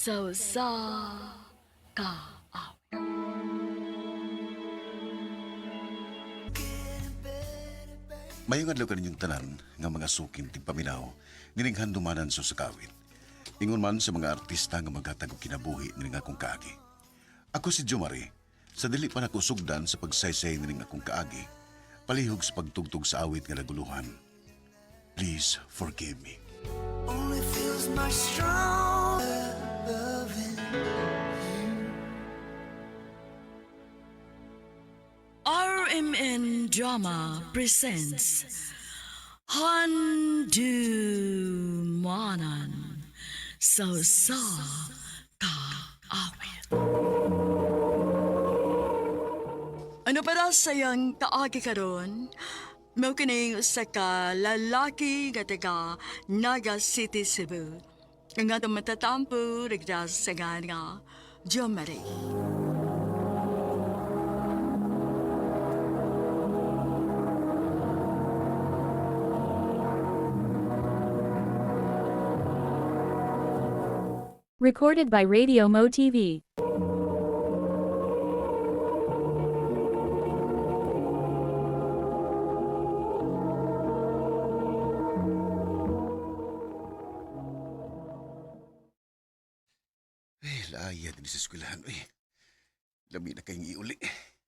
So sa ka. Mayong adlaw kaninyong tanan nga mga sukin tigpaminaw ninighan dumanan sa sakawit. Ingon man sa mga artista nga maghatag og kinabuhi ning akong kaagi. Ako si Jomari, sa dili pa nako sugdan sa pagsaysay ning akong kaagi, palihog sa pagtugtog sa awit nga naguluhan. Please forgive me. Only feels much stronger loving. RMN Drama presents Handumanan So Sa Ka Awit. Ano para sayang kaagi karon? Mao kining usa ka lalaki nga taga Naga City, Cebu. Ang atong matatampo rigdas sa nga Jomari. Recorded by Radio Mo TV. Laaya din sa eskwelahan. Lami na kayong iuli.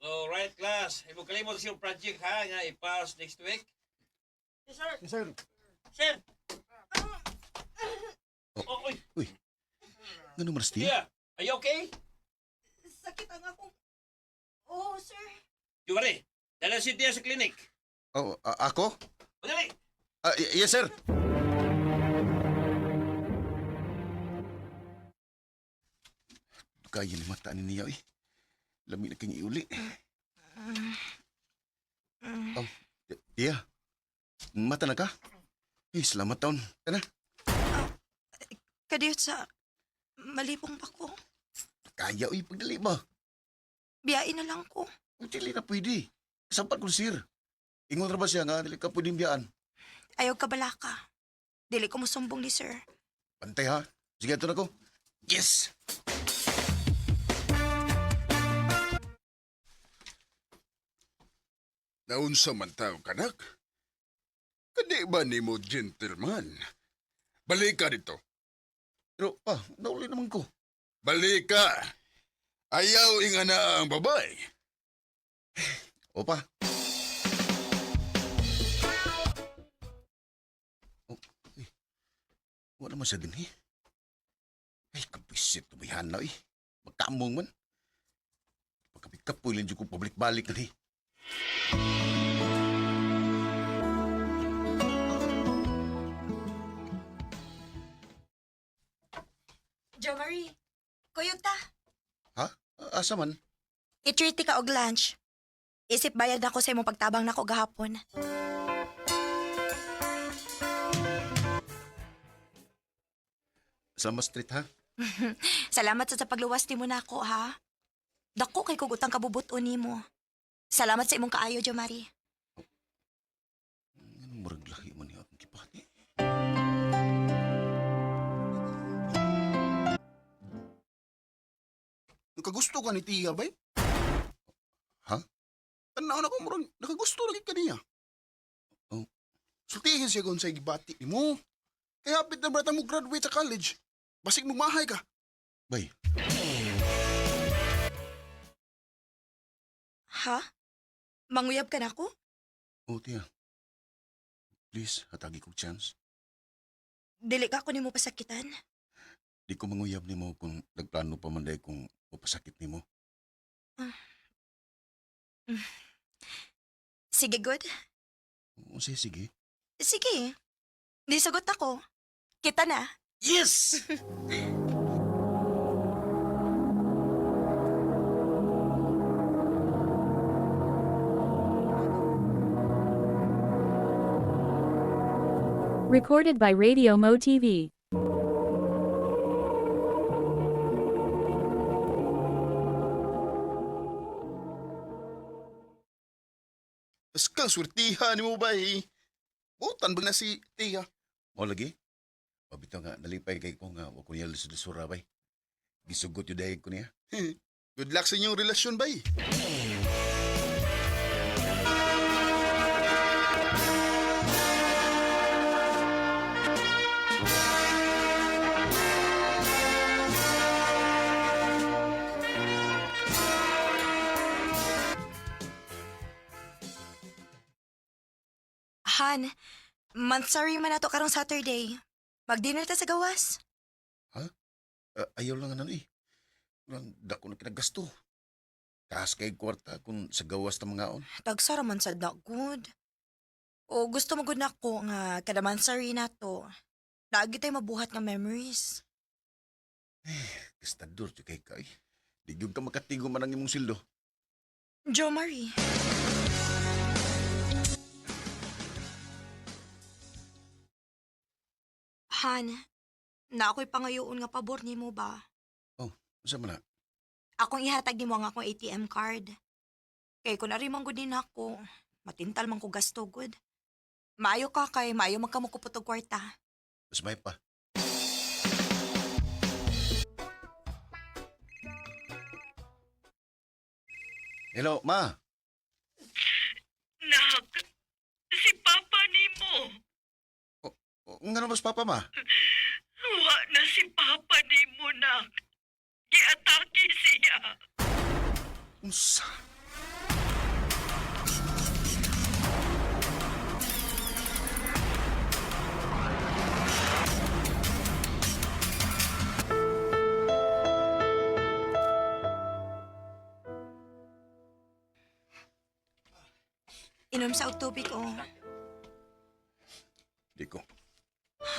Alright, class. Imo kalimot sa iyong project ha nga i-pass next week. Yes, sir. Yes, sir. Sir. Oh. Uy. Uy, ganun maras tiya? Yeah. Are you okay? Sakit ang akong... Oo, sir. Jumari, dala si Tia sa clinic. Oh, ako? Madali. Yes, sir. Kaya ni mata ni niya, Lami na kayong iuli. Oh, Tia. Mata na ka? Salamat taon. Tana. Kadiyot sa... Malipong pa ko. Kaya, pagdali ba? Biyain na lang ko. Dili na pwede. Sampat ko sir. Ingon ra ba siya nga, dili ka pwedeng biyaan. Ayaw ka balaka. Dili ko musumbong ni sir. Pantay ha. Sige, ito na ko. Yes! Naunsa man taong kanak? Kadi ba ni mo gentleman? Balik ka dito. Pero, nauli naman ko. Balik ka! Ayaw ingana ang babay. Opa. Wala naman siya din, Ay, kapisit, tubihan na, Magkamong man. Pagkapikapoy lang dyan kong pabalik-balik na, Jo Marie, kuyog ta. Asa man? I-treat ka og lunch. Isip bayad ako sa imong pagtabang nako gahapon. Sama street, ha? Salamat sa pagluwas nimo nako ha. Dako kay kog utang kabubuton nimo. Salamat sa imong kaayo, Jo Marie. Murag lahi man niya akong kipati. Nakagusto ka ni Tia, bay? Ha? Tanaw na ko murag nakagusto lagi ka niya. Oh. Sultihin siya kung sa gibati mo. Kaya hapit na brata mo graduate sa college. Basig magmahay ka. Bay, Ha? Manguyab ka na ako? Tia. Please, hatagi kong chance. Dili ka ako nimo pasakitan. Di ko manguyab ni mo kung nagplano pa man dahil kung mapasakit ni mo. Sige, good. Sige. Sige. Nisagot ako. Kita na. Yes! Recorded by Radio Mo TV. Mas kang swertihan ni mo ba Butan ba na si Tia? Mo lagi? Pabitaw nga, nalipay kay ko nga, wako niya lisura bay. Gisugot yung dahil ko niya. Good luck sa inyong relasyon, bay. Han, mansari man nato karong Saturday. Mag-dinner ta sa gawas. Ayaw lang ano eh. Lang dako na kinagasto. Taas kay kwarta kung sa gawas ng mga on. Tagsara man sa good. O gusto mo gud nako nga kada mansari nato. Lagi tayo mabuhat nga memories. Gastador siya kay kay. Di gyud ka makatigo man ang imong sildo. Jo Marie. Han, na ako'y pangayoon nga pabor ni mo ba? Sa man na? Akong ihatag ni mo ang akong ATM card. Kay kung narimang gud din ako, matintal man ko gasto gud. Maayo ka kay maayo magkamukupot og kwarta. Mas may pa. Hello, ma. Nak, si Papa nimo. Nga mas papa, ma? Wa na si Papa nimo, nak. Giatake siya. Unsa? Inom sa og tubig o. Di ko.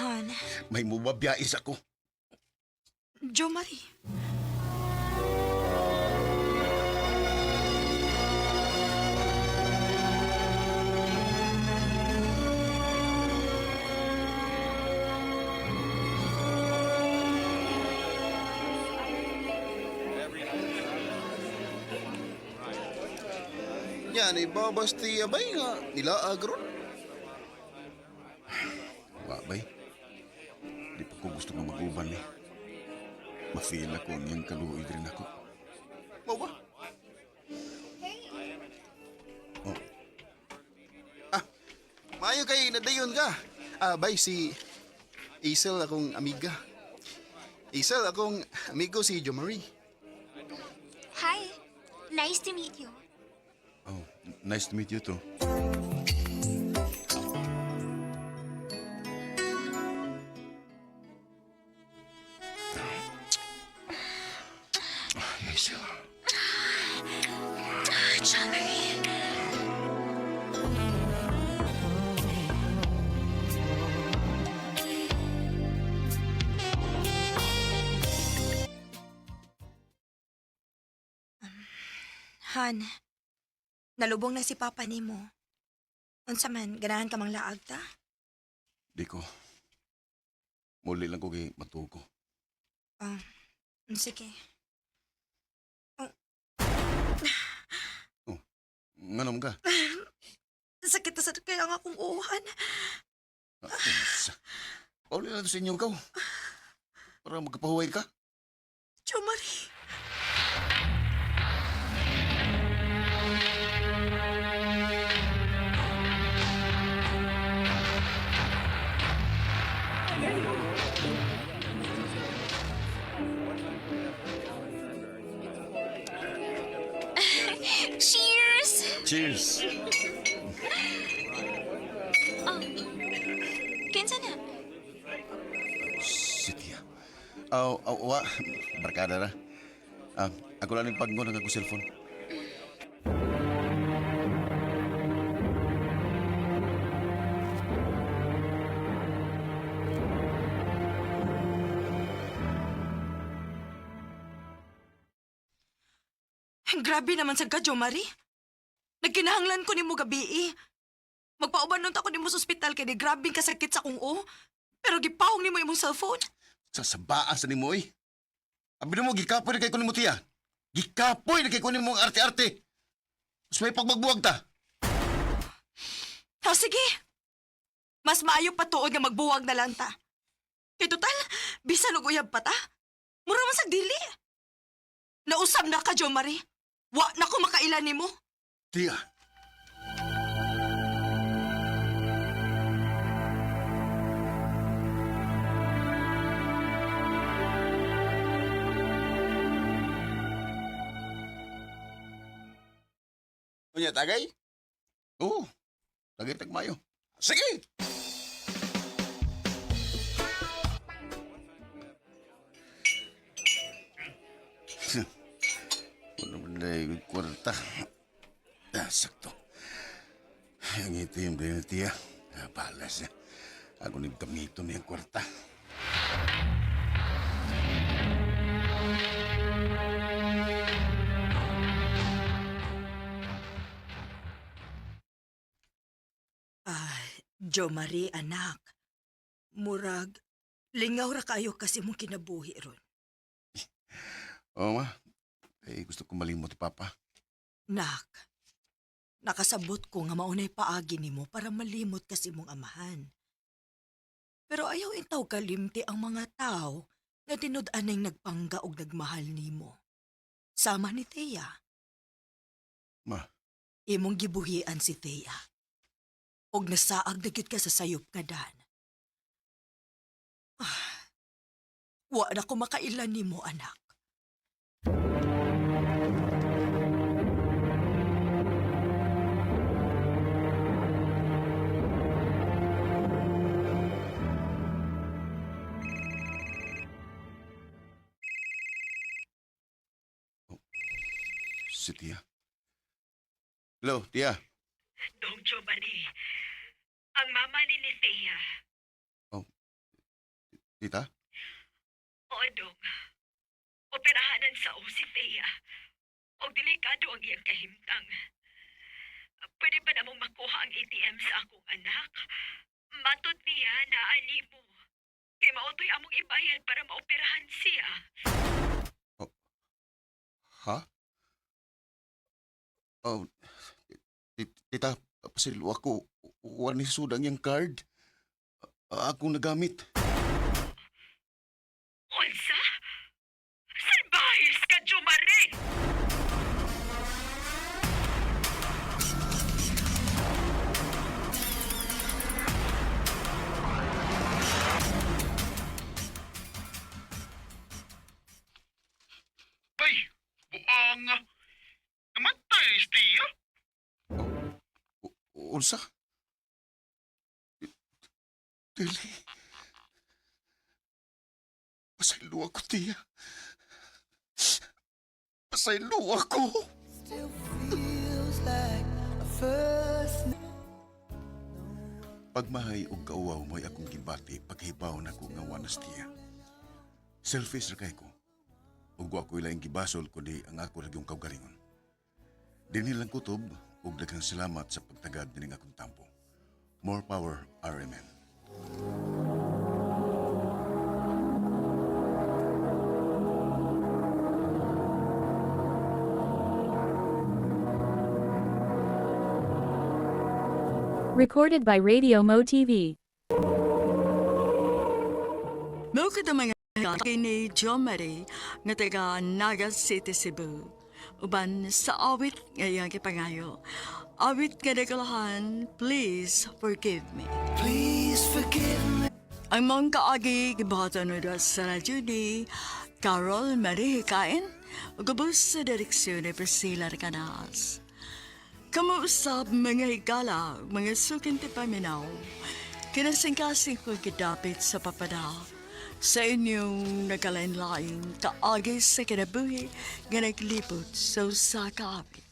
Han, May mubabiyais ako. Jo Marie. Yan, ibabas ti abay nga nila agron. Babay. Di pa ko gusto nga mag-uban eh. Ma-feel ako ang yung kaluoy rin ako. Mau ba? Oh, Maayo kay nadayon ka. Bay, si Isel akong amiga. Isel akong amigo si Jo Marie. Hi. Nice to meet you. oh, nice to meet you too. Yes, Han, nalubong na si Papa nimo. Unsa man, ganahan ka mang laag ta? Di ko. Muli lang ko kay matuko. Sige. Nganom ka? Sakit na sa kaya nga akong uhan. Uli lang sa inyo ikaw. Para magkapahuway ka. Jo Marie. Cheers! Cheers! Kinsa na? Sitia. Wa. Barkada na. Ako lang yung pagno ng ako cellphone. Grabe naman sa Jo Marie. Nagkinahanglan ko ni mo gabi eh. Magpauban nun ako ni mo sa ospital kay di grabing kasakit sa kong o. Pero gipahong ni mo imong cellphone. Sa sabaan sa ni mo eh. Abi mo, gikapoy na kay kunin mo tiya. Gikapoy na kay kunin mo ang arte-arte. Mas may pagmagbuwag ta. Sige. Mas maayo pa tuod nga magbuwag na lang ta. Kay total, bisan og uyab pa ta. Mura man sa dili. Nausab na ka, Jo Marie. Wa na ko makailan nimo. Tia, Unya, tagay? oo, tagay tagmayo. Sige! Ano ba na yung kwarta? Sakto. Ang itim din na tiya. Balas niya. Ako nagkamito na yung kwarta. Jo Marie, anak. Murag, lingaw ra kayo kasi mong kinabuhi ron. Oo, ma. Gusto ko malimot, Papa. Nak, nakasabot ko nga maunay paagi nimo para malimot kasi mong amahan. Pero ayaw intaw kalimti ang mga tao nga tinud-anay nagpangga og nagmahal nimo. Sama ni Thea. Ma. Imong gibuhian si Thea. Og nasaag na gyud ka sa sayop nga dan. Wa na ko makailan nimo, anak. Si Tia. Hello, Tia. Dong Jo Marie, ang mama ni Thea. Tita? Oo, Dong. Operahanan sa o si Thea. O delikado ang iyang kahimtang. Pwede ba namang makuha ang ATM sa akong anak? Matod niya na mo. Kay mautoy among ibayad para maoperahan siya. Ha? Oh, tita, pasilo ako. Wani sudang yung card. Ako nagamit. Unsa? Salbahis ka, Jo Marie! Ay, buang. Namatay, Tia. Unsa? Dili. Pasaylo ako, Tia. Pasaylo ako. Still feels like a first Pagmahay og kauwaw mo'y akong gibati paghibaw na ko nga wanas Tia. Selfish ra kay ko. Ug wa ko ilang gibasol kundi ang ako ra gyung kaugalingon. Dinhi lang kutob ug daghang salamat sa pagtagad dining akong tampo. More power, RMN. Recorded by Radio Mo TV. Mao kita mga kini Jo Marie nga taga Naga City, Cebu. Uban sa awit ngayang kipangayo. Awit nga nagalahan, please forgive me. please forgive me. Ang mga kaagi gibaton na sa radyo ni Carol Marie Hikain o gabos sa direksyon ni Priscilla Canas. Kamuusap mga higala, mga sukin ti paminaw, kinasingkasing ko gidapit sa papada sa inyong nagkalain-lain kaagi sa kinabuhi nga naglipot sa usa ka awit.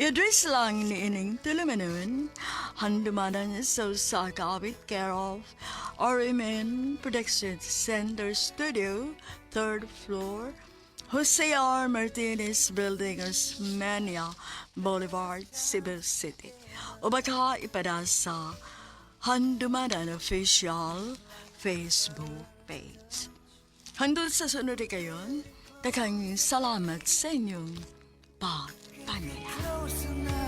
I-address lang ni ining tulumanon, handumanan sa usa ka awit care of RMN Production Center Studio, 3rd floor, Jose R. Martinez Building, Osmeña Boulevard, Cebu City. O baka ipada sa Handumanan Official Facebook page. Handol sa sunod kayon, daghang salamat sa inyong pagpangina. Close enough.